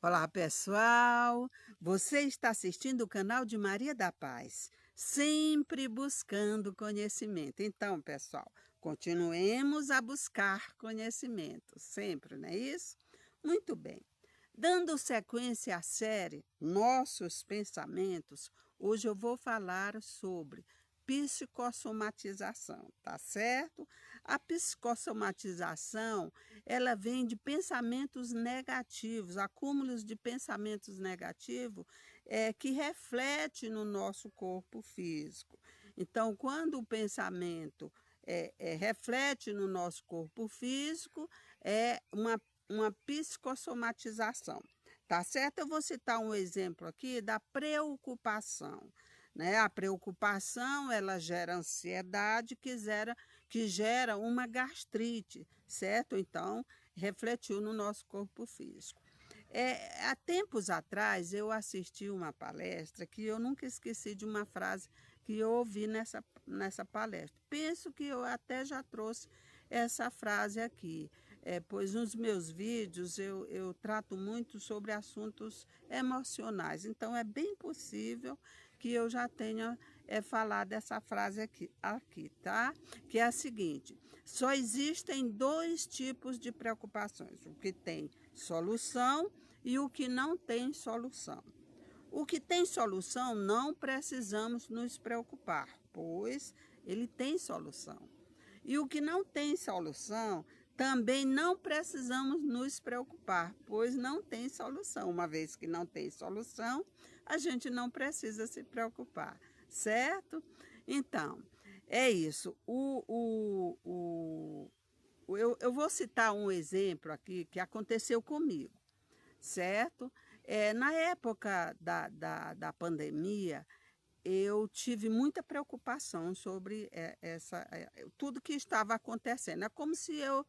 Olá, pessoal! Você está assistindo o canal de Maria da Paz, sempre buscando conhecimento. Então, pessoal, continuemos a buscar conhecimento, sempre, não é isso? Muito bem. Dando sequência à série Nossos Pensamentos, hoje eu vou falar sobre psicossomatização, tá certo? A psicossomatização, ela vem de pensamentos negativos, acúmulos de pensamentos negativos que reflete no nosso corpo físico. Então, quando o pensamento reflete no nosso corpo físico, é uma psicossomatização, tá certo? Eu vou citar um exemplo aqui da preocupação, né? A preocupação, ela gera ansiedade, que gera uma gastrite, certo? Então, refletiu no nosso corpo físico. Há tempos atrás, eu assisti uma palestra que eu nunca esqueci de uma frase que eu ouvi nessa palestra. Penso que eu até já trouxe essa frase aqui, pois nos meus vídeos eu trato muito sobre assuntos emocionais. Então, é bem possível que eu já tenha falado essa frase aqui, tá? Que é a seguinte: só existem dois tipos de preocupações, o que tem solução e o que não tem solução. O que tem solução, não precisamos nos preocupar, pois ele tem solução. E o que não tem solução, também não precisamos nos preocupar, pois não tem solução. Uma vez que não tem solução, a gente não precisa se preocupar, certo? Então, é isso. Eu vou citar um exemplo aqui que aconteceu comigo, certo? Na época da pandemia, eu tive muita preocupação sobre tudo que estava acontecendo. É como se eu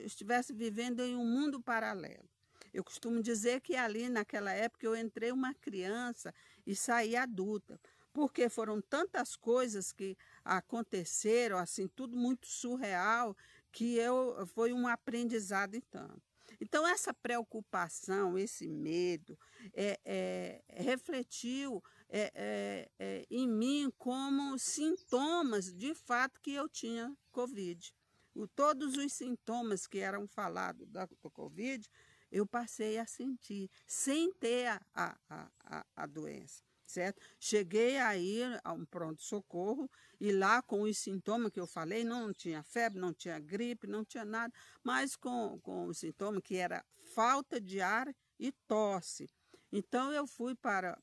estivesse vivendo em um mundo paralelo. Eu costumo dizer que ali, naquela época, eu entrei uma criança e saí adulta, porque foram tantas coisas que aconteceram, assim, tudo muito surreal, que foi um aprendizado então. Então, essa preocupação, esse medo, refletiu em mim como sintomas de fato que eu tinha Covid. Todos os sintomas que eram falados do Covid, eu passei a sentir, sem ter a doença. Certo? Cheguei a ir a um pronto-socorro e lá com os sintomas que eu falei, não tinha febre, não tinha gripe, não tinha nada, mas com os sintomas que era falta de ar e tosse. Então eu fui para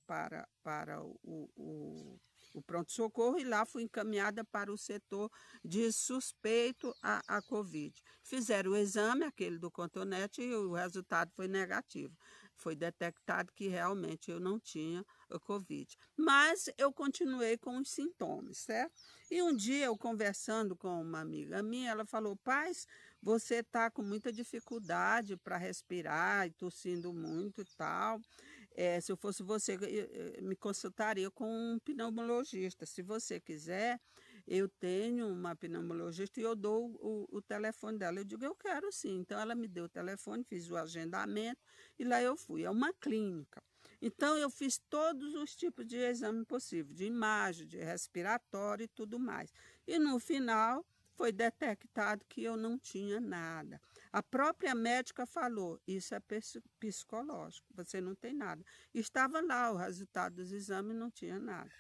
o pronto-socorro e lá fui encaminhada para o setor de suspeito a Covid. Fizeram o exame, aquele do cotonete, e o resultado foi negativo. Foi detectado que realmente eu não tinha a Covid. Mas eu continuei com os sintomas, certo? E um dia eu conversando com uma amiga minha, ela falou: Paz, você está com muita dificuldade para respirar e tossindo muito e tal. Se eu fosse você, eu me consultaria com um pneumologista. Se você quiser, eu tenho uma pneumologista e eu dou o telefone dela. Eu digo: eu quero sim. Então, ela me deu o telefone, fiz o agendamento e lá eu fui. É uma clínica. Então, eu fiz todos os tipos de exame possível, de imagem, de respiratório e tudo mais. E no final, foi detectado que eu não tinha nada. A própria médica falou: isso é psicológico, você não tem nada. Estava lá o resultado dos exames, não tinha nada.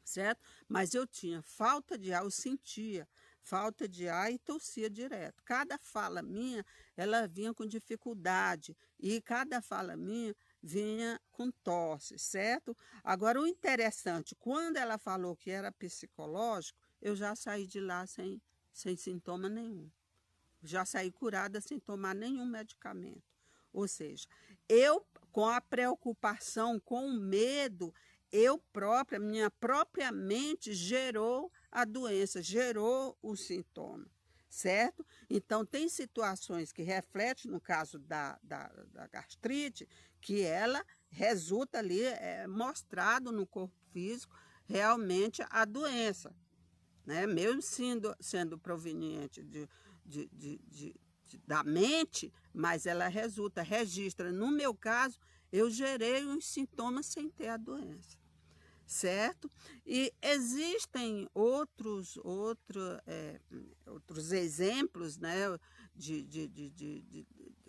Certo? Mas eu tinha falta de ar, eu sentia falta de ar e tossia direto. Cada fala minha, ela vinha com dificuldade e cada fala minha vinha com tosse, certo? Agora, o interessante, quando ela falou que era psicológico, eu já saí de lá sem sintoma nenhum. Já saí curada sem tomar nenhum medicamento. Ou seja, eu, com a preocupação, com o medo, minha própria mente gerou a doença, gerou o sintoma, certo? Então, tem situações que refletem, no caso da gastrite, que ela resulta ali, mostrado no corpo físico, realmente a doença, né? Mesmo sendo proveniente da mente, mas ela registra. No meu caso, eu gerei os sintomas sem ter a doença, certo? E existem outros exemplos, né,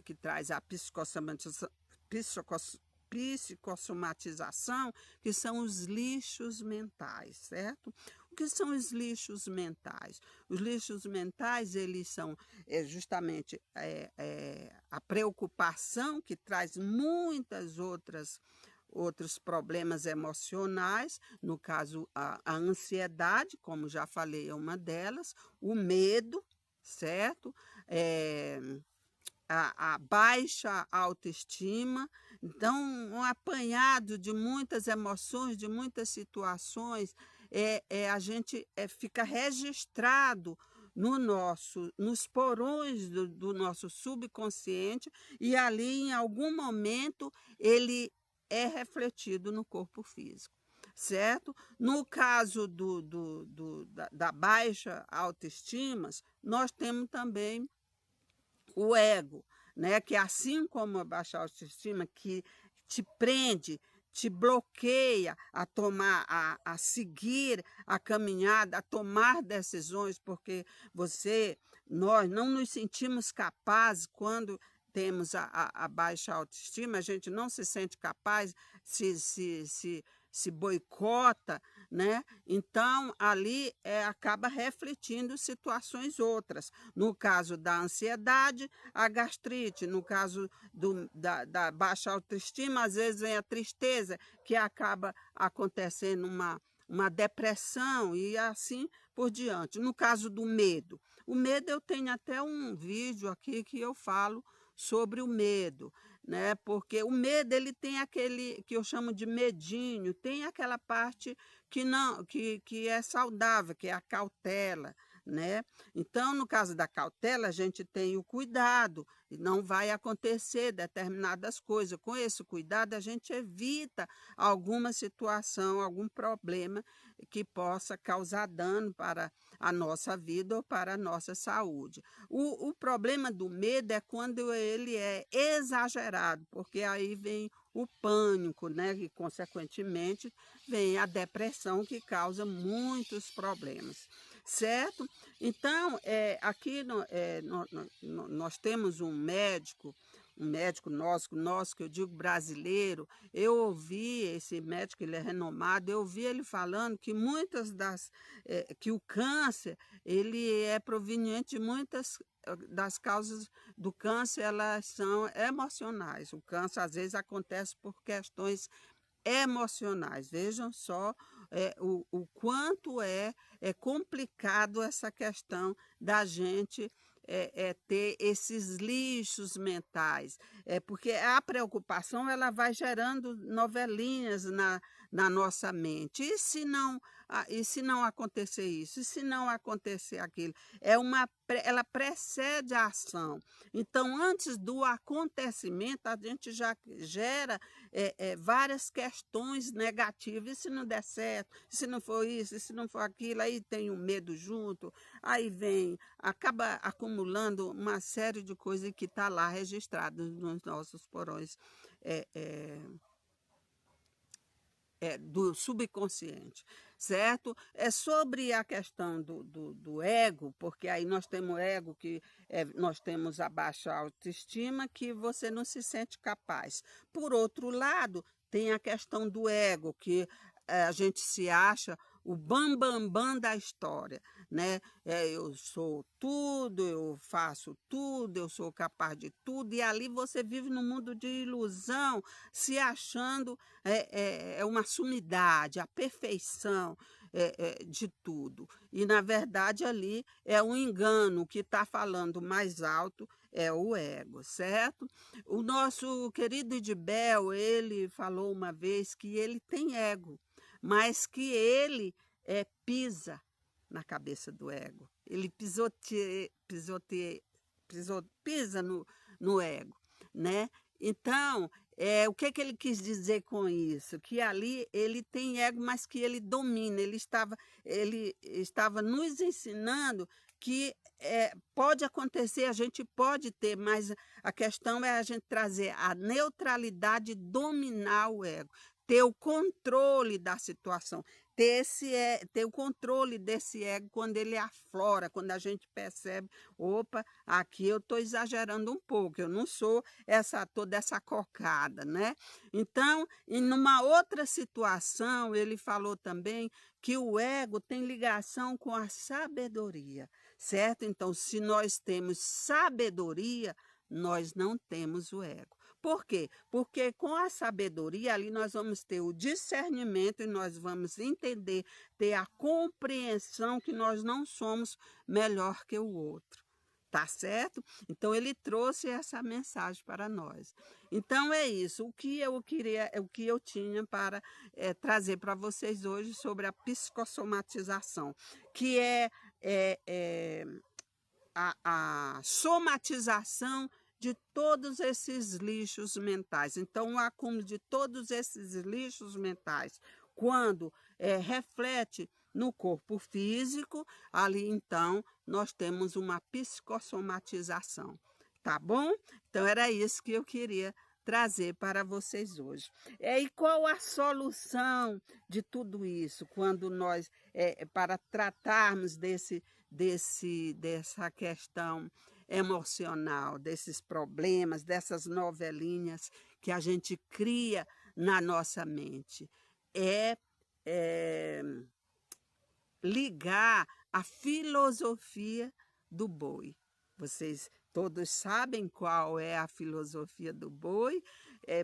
que traz a psicossomatização, que são os lixos mentais, certo? O que são os lixos mentais? Os lixos mentais, eles são justamente a preocupação, que traz muitas outros problemas emocionais, no caso a ansiedade, como já falei, é uma delas, o medo, certo? A baixa autoestima. Então, um apanhado de muitas emoções, de muitas situações, a gente fica registrado nos porões do nosso subconsciente, e ali, em algum momento, ele é refletido no corpo físico, certo? No caso da baixa autoestima, nós temos também o ego, né? Que assim como a baixa autoestima, que te prende, te bloqueia a tomar, a seguir a caminhada, a tomar decisões, porque nós não nos sentimos capazes quando temos a baixa autoestima, a gente não se sente capaz, se boicota, né? Então, ali acaba refletindo situações outras. No caso da ansiedade, a gastrite. No caso da baixa autoestima, às vezes vem a tristeza, que acaba acontecendo uma depressão e assim por diante. No caso do medo, o medo, eu tenho até um vídeo aqui que eu falo sobre o medo, né? Porque o medo, ele tem aquele que eu chamo de medinho, tem aquela parte que não, que é saudável, que é a cautela, né? Então, no caso da cautela, a gente tem o cuidado, e não vai acontecer determinadas coisas. Com esse cuidado, a gente evita alguma situação, algum problema que possa causar dano para a nossa vida ou para a nossa saúde. O problema do medo é quando ele é exagerado, porque aí vem o pânico, né? E, consequentemente, vem a depressão, que causa muitos problemas, certo? Então, aqui nós temos um médico nosso, que eu digo brasileiro. Eu ouvi esse médico, ele é renomado, eu ouvi ele falando que que o câncer, ele é proveniente de muitas das causas do câncer, elas são emocionais. O câncer, às vezes, acontece por questões emocionais. Vejam só o quanto é complicado essa questão da gente ter esses lixos mentais. Porque a preocupação, ela vai gerando novelinhas na nossa mente. E se não acontecer isso? E se não acontecer aquilo? Ela precede a ação. Então, antes do acontecimento, a gente já gera várias questões negativas. E se não der certo? E se não for isso? E se não for aquilo? Aí tem o medo junto. Aí acaba acumulando uma série de coisas que está lá registrado nos nossos porões do subconsciente, certo? É sobre a questão do ego, porque aí nós temos o ego, nós temos a baixa autoestima, que você não se sente capaz. Por outro lado, tem a questão do ego, que a gente se acha o bam da história, né? Eu sou tudo, eu faço tudo, eu sou capaz de tudo, e ali você vive num mundo de ilusão, se achando uma sumidade, a perfeição de tudo. E, na verdade, ali é um engano. O que está falando mais alto é o ego, certo? O nosso querido Idibel, ele falou uma vez que ele tem ego, mas que ele pisa na cabeça do ego. Ele pisa no ego, né? Então, o que ele quis dizer com isso? Que ali ele tem ego, mas que ele domina. Ele estava nos ensinando que pode acontecer, a gente pode ter, mas a questão é a gente trazer a neutralidade, dominar o ego, ter o controle da situação, ter o controle desse ego quando ele aflora, quando a gente percebe, opa, aqui eu estou exagerando um pouco, eu não sou toda essa cocada, né? Então, em numa outra situação, ele falou também que o ego tem ligação com a sabedoria, certo? Então, se nós temos sabedoria, nós não temos o ego. Por quê? Porque com a sabedoria ali nós vamos ter o discernimento e nós vamos entender, ter a compreensão que nós não somos melhor que o outro. Tá certo? Então ele trouxe essa mensagem para nós. Então é isso. O que eu queria, o que eu tinha para trazer para vocês hoje sobre a psicossomatização, que é a somatização de todos esses lixos mentais. Então, o acúmulo de todos esses lixos mentais, quando reflete no corpo físico, ali então nós temos uma psicossomatização. Tá bom? Então, era isso que eu queria trazer para vocês hoje. E qual a solução de tudo isso, quando nós, para tratarmos dessa questão emocional, desses problemas, dessas novelinhas que a gente cria na nossa mente? É ligar a filosofia do boi. Vocês todos sabem qual é a filosofia do boi.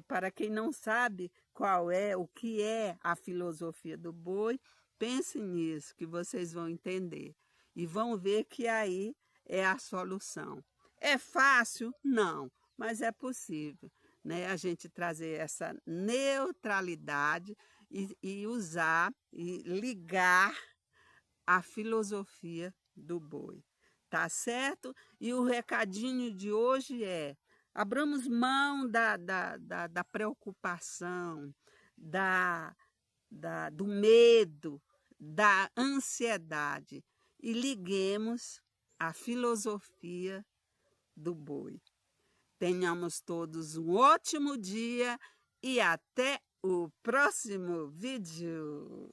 Para quem não sabe o que é a filosofia do boi, pensem nisso, que vocês vão entender. E vão ver que aí é a solução. É fácil? Não, mas é possível, né? A gente trazer essa neutralidade e usar e ligar a filosofia do boi. Tá certo? E o recadinho de hoje é: abramos mão da preocupação, do medo, da ansiedade e liguemos a filosofia do boi. Tenhamos todos um ótimo dia e até o próximo vídeo.